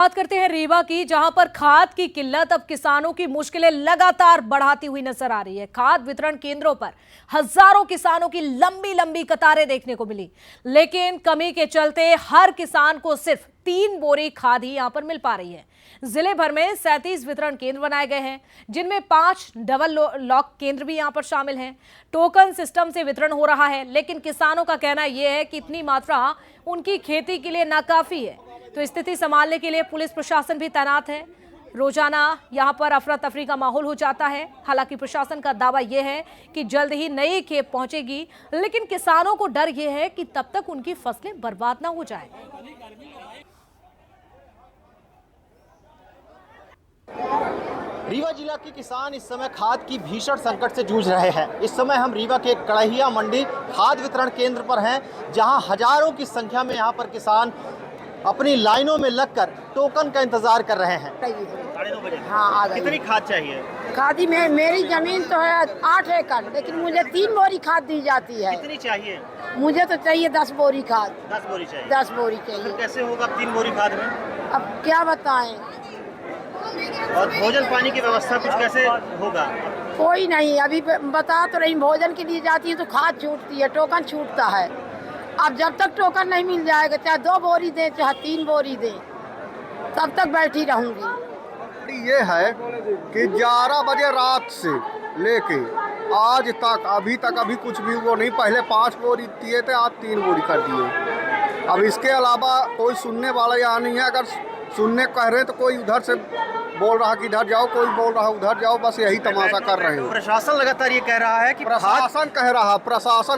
बात करते हैं रीवा की, जहां पर खाद की किल्लत अब किसानों की मुश्किलें लगातार बढ़ाती हुई नजर आ रही है। खाद वितरण केंद्रों पर हजारों किसानों की लंबी लंबी कतारें देखने को मिली, लेकिन कमी के चलते हर किसान को सिर्फ 3 बोरी खाद ही यहां पर मिल पा रही है। जिले भर में 37 वितरण केंद्र बनाए गए हैं, जिनमें 5 डबल लॉक केंद्र भी यहां पर शामिल हैं। टोकन सिस्टम से वितरण हो रहा है, लेकिन किसानों का कहना यह है कि इतनी मात्रा उनकी खेती के लिए नाकाफी है। तो स्थिति संभालने के लिए पुलिस प्रशासन भी तैनात है। रोजाना यहां पर अफरा तफरी का माहौल हो जाता है। हालांकि प्रशासन का दावा यह है कि जल्द ही नई खेप पहुंचेगी, लेकिन किसानों को डर यह है कि तब तक उनकी फसलें बर्बाद ना हो जाए। रीवा जिला के किसान इस समय खाद की भीषण संकट से जूझ रहे हैं। इस समय हम रीवा के कड़हिया मंडी खाद वितरण केंद्र पर हैं, जहां हजारों की संख्या में यहां पर किसान अपनी लाइनों में लगकर टोकन का इंतजार कर रहे हैं। 9:30 बजे। हाँ, कितनी खाद चाहिए? खादी में मेरी जमीन तो है 8 एकड़, लेकिन मुझे 3 बोरी खाद दी जाती है। कितनी चाहिए? मुझे तो चाहिए 10 बोरी खाद। 10 बोरी चाहिए। 10 बोरी तो चाहिए। कैसे होगा 3 बोरी खाद में? अब क्या बताएं? और भोजन पानी की व्यवस्था कुछ कैसे होगा? कोई नहीं, अभी बता तो रही, भोजन के लिए जाती है तो खाद छूटती है, टोकन छूटता है। अब जब तक टोकन नहीं मिल जाएगा, चाहे 2 बोरी दें चाहे 3 बोरी दें, तब तक बैठी रहूंगी। ये है कि 11 बजे रात से लेके आज तक अभी कुछ भी वो नहीं। पहले 5 बोरी दिए थे, आज 3 बोरी कर दिए। अब इसके अलावा कोई सुनने वाला यहाँ नहीं है। अगर सुनने कह रहे हैं तो कोई उधर से बोल रहा कि इधर जाओ, कोई बोल रहा उधर जाओ, बस यही तमाशा कर रहे हैं। प्रशासन लगातार ये कह रहा है कि प्रशासन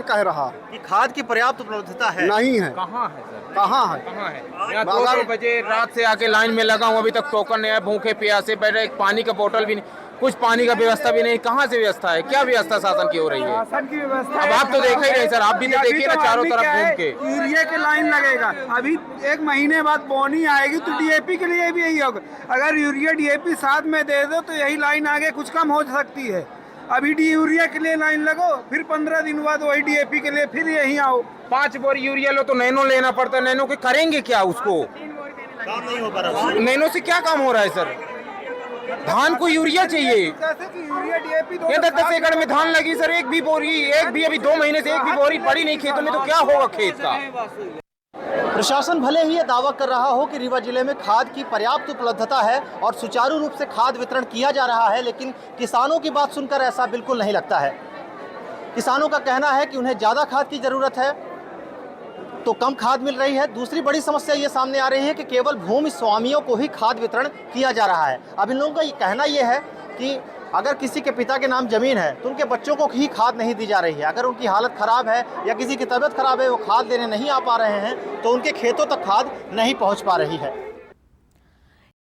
कह रहा कि खाद की पर्याप्त उपलब्धता है। नहीं है। कहाँ है सर? कहाँ है? कहाँ है? यहाँ 2 बजे रात से आके लाइन में लगा हूँ, अभी तक टोकन नहीं है। भूखे प्यासे बैठे, पानी का बोतल भी नहीं, कुछ पानी का व्यवस्था भी नहीं। कहाँ से व्यवस्था है? क्या व्यवस्था शासन की हो रही है? शासन की व्यवस्था अब आप तो देख ही रहे सर, आप भी तो देखिए ना चारों तरफ घूम के। यूरिया के लाइन लगेगा, अभी 1 महीने बाद बोनी आएगी तो डीएपी के लिए भी यही होगा। अगर यूरिया डीएपी साथ में दे दो तो यही लाइन आगे कुछ कम हो सकती है। अभी यूरिया के लिए लाइन लगो, फिर 15 दिन बाद वही डीएपी के लिए फिर यहीं आओ। 5 बोरी यूरिया लो तो नैनो लेना पड़ता है। नैनो के करेंगे क्या? उसको काम नहीं हो पा रहा। नैनो से क्या काम हो रहा है सर? धान को यूरिया चाहिए। जैसे कि यूरिया डीएपी 10 एकड़ में धान लगी सर, एक भी अभी 2 महीने से एक भी बोरी पड़ी नहीं खेतों में, तो क्या होगा खेत का? प्रशासन भले ही ये दावा कर रहा हो कि रीवा जिले में खाद की पर्याप्त उपलब्धता है और सुचारू रूप से खाद वितरण किया जा रहा है, लेकिन किसानों की बात सुनकर ऐसा बिल्कुल नहीं लगता है। किसानों का कहना है कि उन्हें ज़्यादा खाद की ज़रूरत है तो कम खाद मिल रही है। दूसरी बड़ी समस्या ये सामने आ रही है कि केवल भूमि स्वामियों को ही खाद वितरण किया जा रहा है। अब इन लोगों का ये कहना ये है कि अगर किसी के पिता के नाम ज़मीन है तो उनके बच्चों को ही खाद नहीं दी जा रही है। अगर उनकी हालत ख़राब है या किसी की तबीयत ख़राब है, वो खाद देने नहीं आ पा रहे हैं, तो उनके खेतों तक खाद नहीं पहुंच पा रही है।